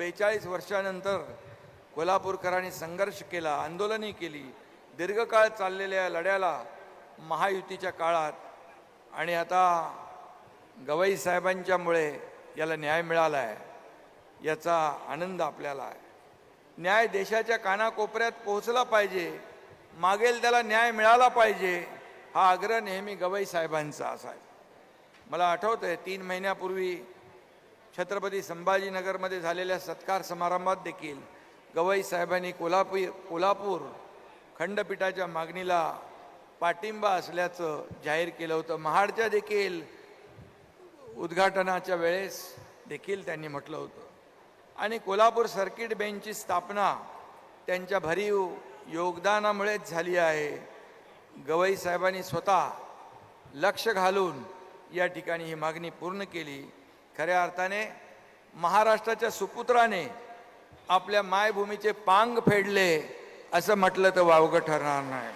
42 वर्षानंतर कोल्हापूरकरांनी संघर्ष केला, आंदोलने केली, दीर्घकाळ चाललेल्या या लढ्याला महायुतीच्या काळात आणि आता गवई साहेबांच्यामुळे याला न्याय मिळाला आहे, याचा आनंद आपल्याला आहे. न्याय देशाच्या कानाकोपऱ्यात पोहोचला पाहिजे, मागेल त्याला न्याय मिळाला पाहिजे, हा आग्रह नेहमी गवई साहेबांचा असायचा. मला आठवतंय 3 महिन्यापूर्वी छत्रपती संभाजीनगरमध्ये झालेल्या सत्कार समारंभात देखील गवई साहेबांनी कोल्हापूर खंडपीठाच्या मागणीला पाठिंबा असल्याचं जाहीर केलं होतं. महाडच्या देखील उद्घाटनाच्या वेळेस देखील त्यांनी म्हटलं होतं. आणि कोल्हापूर सर्किट बेंचची स्थापना त्यांच्या भरीव योगदानामुळेच झाली आहे. गवई साहेबांनी स्वतः लक्ष घालून या ठिकाणी ही मागणी पूर्ण केली. खऱ्या अर्थाने महाराष्ट्राच्या सुपुत्राने आपल्या मायभूमीचे पांग फेडले असं म्हटलं तर वावगं ठरणार नाही.